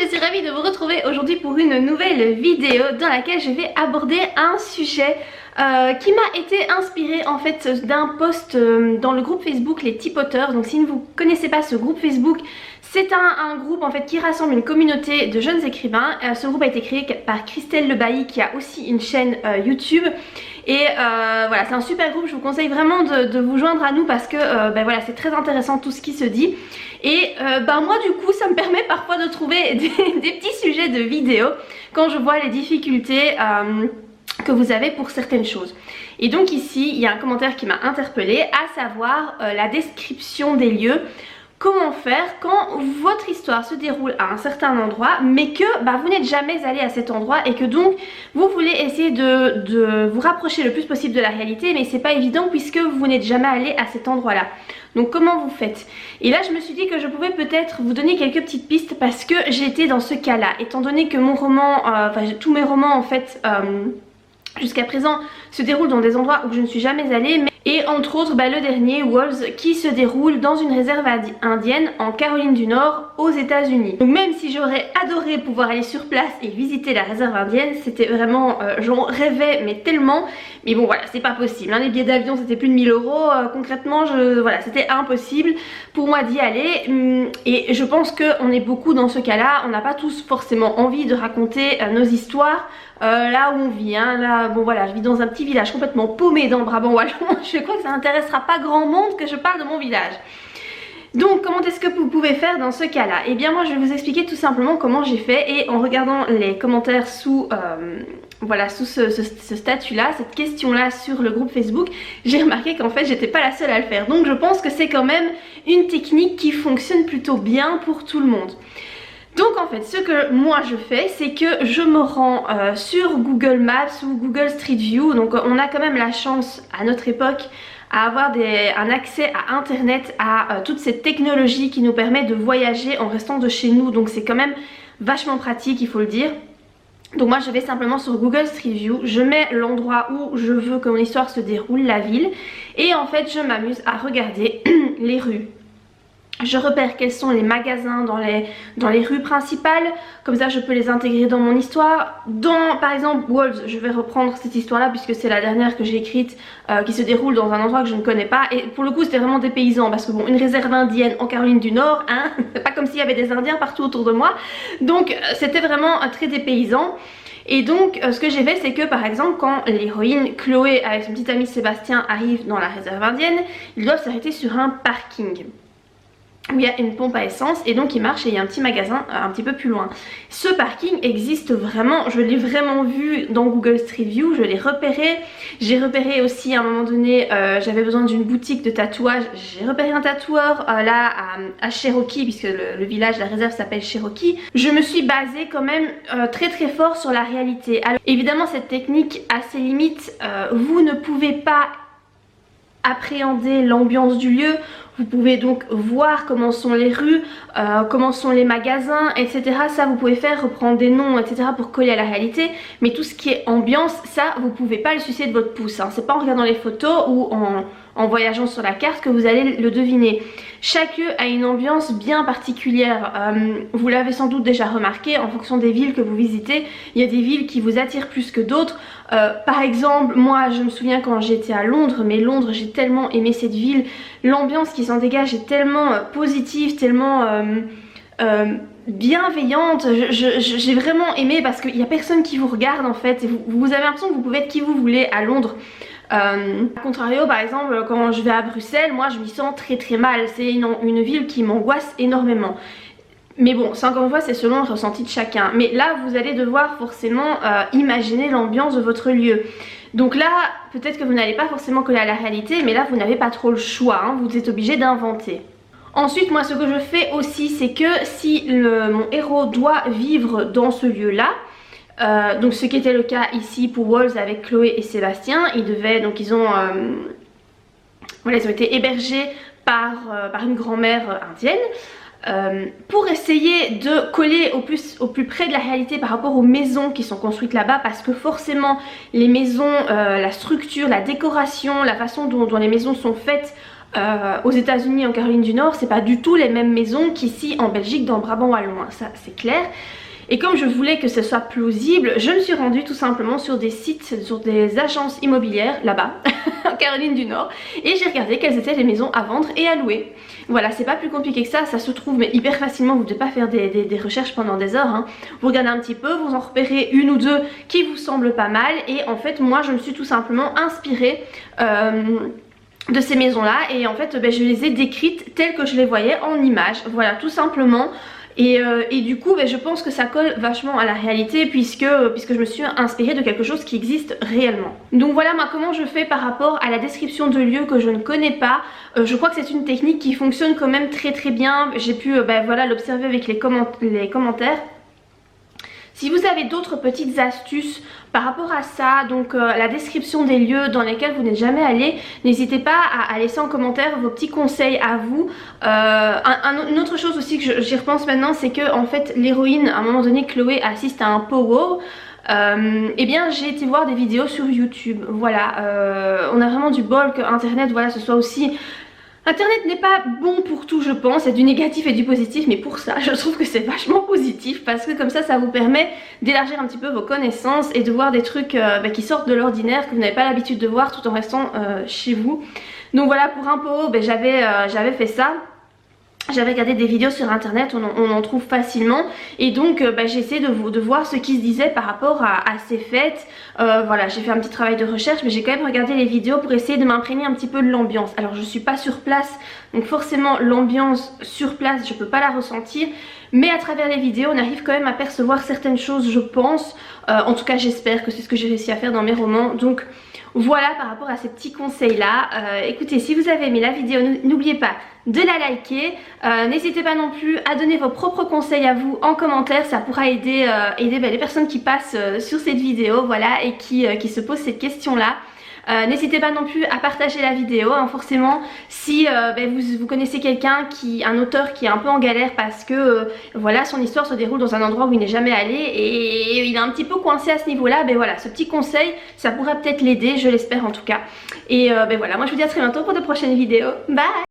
je suis ravie de vous retrouver aujourd'hui pour une nouvelle vidéo dans laquelle je vais aborder un sujet qui m'a été inspiré en fait d'un post dans le groupe Facebook Les Tipoteurs. Donc si vous ne connaissez pas ce groupe Facebook, c'est un groupe en fait qui rassemble une communauté de jeunes écrivains. Ce groupe a été créé par Christelle Lebailly qui a aussi une chaîne YouTube. Et voilà, c'est un super groupe, je vous conseille vraiment de vous joindre à nous parce que voilà, c'est très intéressant tout ce qui se dit. Et moi du coup ça me permet parfois de trouver des petits sujets de vidéos quand je vois les difficultés que vous avez pour certaines choses. Et donc ici il y a un commentaire qui m'a interpellée, à savoir la description des lieux. Comment faire quand votre histoire se déroule à un certain endroit mais que vous n'êtes jamais allé à cet endroit et que donc vous voulez essayer de vous rapprocher le plus possible de la réalité, mais c'est pas évident puisque vous n'êtes jamais allé à cet endroit là. Donc comment vous faites? Et là je me suis dit que je pouvais peut-être vous donner quelques petites pistes parce que j'étais dans ce cas là, étant donné que mon roman, tous mes romans en fait jusqu'à présent se déroulent dans des endroits où je ne suis jamais allée, et entre autres le dernier Wolves qui se déroule dans une réserve indienne en Caroline du Nord aux États-Unis. Donc même si j'aurais adoré pouvoir aller sur place et visiter la réserve indienne, c'était vraiment, j'en rêvais mais tellement, mais bon voilà, c'est pas possible, hein. Les billets d'avion c'était plus de 1000 euros, concrètement voilà, c'était impossible pour moi d'y aller. Et je pense qu'on est beaucoup dans ce cas là, on n'a pas tous forcément envie de raconter nos histoires là où on vit, hein. Là bon voilà, je vis dans un petit village complètement paumé dans le Brabant wallon. Je crois que ça n'intéressera pas grand monde que je parle de mon village. Donc comment est-ce que vous pouvez faire dans ce cas là? Et bien moi je vais vous expliquer tout simplement comment j'ai fait, et en regardant les commentaires sous voilà, sous ce statut là, cette question là sur le groupe Facebook, j'ai remarqué qu'en fait j'étais pas la seule à le faire. Donc je pense que c'est quand même une technique qui fonctionne plutôt bien pour tout le monde. Donc en fait ce que moi je fais, c'est que je me rends sur Google Maps ou Google Street View. Donc on a quand même la chance à notre époque à avoir un accès à internet, à toute cette technologie qui nous permet de voyager en restant de chez nous. Donc c'est quand même vachement pratique, il faut le dire. Donc moi je vais simplement sur Google Street View, je mets l'endroit où je veux que mon histoire se déroule, la ville, et en fait je m'amuse à regarder les rues. Je repère quels sont les magasins dans les rues principales, comme ça je peux les intégrer dans mon histoire. Dans par exemple Wolves, je vais reprendre cette histoire là puisque c'est la dernière que j'ai écrite, qui se déroule dans un endroit que je ne connais pas. Et pour le coup c'était vraiment des paysans parce que bon, une réserve indienne en Caroline du Nord, hein, c'est pas comme s'il y avait des indiens partout autour de moi. Donc c'était vraiment très dépaysant. Et donc ce que j'ai fait, c'est que par exemple quand l'héroïne Chloé avec son petit ami Sébastien arrive dans la réserve indienne, ils doivent s'arrêter sur un parking où il y a une pompe à essence, et donc il marche et il y a un petit magasin un petit peu plus loin. Ce parking existe vraiment, je l'ai vraiment vu dans Google Street View, je l'ai repéré. J'ai repéré aussi à un moment donné, j'avais besoin d'une boutique de tatouage, j'ai repéré un tatoueur là à Cherokee, puisque le village, la réserve s'appelle Cherokee. Je me suis basée quand même très fort sur la réalité. Alors évidemment cette technique a ses limites, vous ne pouvez pas appréhender l'ambiance du lieu. Vous pouvez donc voir comment sont les rues, comment sont les magasins, etc. Ça vous pouvez faire, reprendre des noms, etc. pour coller à la réalité. Mais tout ce qui est ambiance, ça vous pouvez pas le sucer de votre pouce, hein. C'est pas en regardant les photos ou en voyageant sur la carte que vous allez le deviner. Chaque lieu a une ambiance bien particulière. Vous l'avez sans doute déjà remarqué en fonction des villes que vous visitez. Il y a des villes qui vous attirent plus que d'autres. Par exemple, moi je me souviens quand j'étais à Londres, mais Londres j'ai tellement aimé cette ville. L'ambiance qui s'en dégage est tellement positive, tellement bienveillante. J'ai vraiment aimé parce qu'il n'y a personne qui vous regarde en fait. Et vous avez l'impression que vous pouvez être qui vous voulez à Londres. A contrario par exemple quand je vais à Bruxelles, moi je m'y sens très mal. C'est une ville qui m'angoisse énormément. Mais bon, ça encore une fois c'est selon le ressenti de chacun. Mais là vous allez devoir forcément imaginer l'ambiance de votre lieu. Donc là peut-être que vous n'allez pas forcément coller à la réalité, mais là vous n'avez pas trop le choix, hein. Vous êtes obligé d'inventer. Ensuite moi ce que je fais aussi, c'est que si mon héros doit vivre dans ce lieu là, donc ce qui était le cas ici pour Wolves avec Chloé et Sébastien, ils ont été hébergés par une grand-mère indienne. Pour essayer de coller au plus près de la réalité par rapport aux maisons qui sont construites là-bas, parce que forcément les maisons, la structure, la décoration, la façon dont les maisons sont faites aux États-Unis, en Caroline du Nord, c'est pas du tout les mêmes maisons qu'ici en Belgique, dans le Brabant wallon, ça c'est clair. Et comme je voulais que ce soit plausible, je me suis rendue tout simplement sur des sites, sur des agences immobilières là-bas, en Caroline du Nord, et j'ai regardé quelles étaient les maisons à vendre et à louer. Voilà, c'est pas plus compliqué que ça se trouve mais hyper facilement, vous ne devez pas faire des recherches pendant des heures, hein. Vous regardez un petit peu, vous en repérez une ou deux qui vous semblent pas mal, et en fait moi je me suis tout simplement inspirée de ces maisons là, et en fait je les ai décrites telles que je les voyais en images, voilà tout simplement. Et du coup je pense que ça colle vachement à la réalité puisque je me suis inspirée de quelque chose qui existe réellement. Donc voilà moi comment je fais par rapport à la description de lieux que je ne connais pas. Je crois que c'est une technique qui fonctionne quand même très bien. J'ai pu voilà, l'observer avec les commentaires. Si vous avez d'autres petites astuces par rapport à ça, donc la description des lieux dans lesquels vous n'êtes jamais allé, n'hésitez pas à laisser en commentaire vos petits conseils à vous. Une autre chose aussi que j'y repense maintenant, c'est que en fait l'héroïne, à un moment donné, Chloé assiste à un pow-wow. Eh bien j'ai été voir des vidéos sur YouTube, voilà, on a vraiment du bol que internet, voilà, ce soit aussi... Internet n'est pas bon pour tout je pense, il y a du négatif et du positif, mais pour ça je trouve que c'est vachement positif parce que comme ça vous permet d'élargir un petit peu vos connaissances et de voir des trucs qui sortent de l'ordinaire que vous n'avez pas l'habitude de voir tout en restant chez vous. Donc voilà, pour un pot, j'avais fait ça. J'avais regardé des vidéos sur internet, on en trouve facilement, et donc j'ai essayé de voir ce qui se disait par rapport à ces fêtes. Voilà, j'ai fait un petit travail de recherche, mais j'ai quand même regardé les vidéos pour essayer de m'imprégner un petit peu de l'ambiance. Alors je suis pas sur place, donc forcément l'ambiance sur place je peux pas la ressentir, mais à travers les vidéos on arrive quand même à percevoir certaines choses je pense. En tout cas j'espère que c'est ce que j'ai réussi à faire dans mes romans. Donc voilà par rapport à ces petits conseils là. Écoutez, si vous avez aimé la vidéo, n'oubliez pas de la liker. N'hésitez pas non plus à donner vos propres conseils à vous en commentaire, ça pourra aider, les personnes qui passent sur cette vidéo, voilà, et qui se posent cette question là. N'hésitez pas non plus à partager la vidéo, hein, forcément si vous connaissez quelqu'un, un auteur qui est un peu en galère parce que voilà, son histoire se déroule dans un endroit où il n'est jamais allé et il est un petit peu coincé à ce niveau là, voilà, ce petit conseil ça pourrait peut-être l'aider, je l'espère en tout cas. Et voilà, moi je vous dis à très bientôt pour de prochaines vidéos, bye.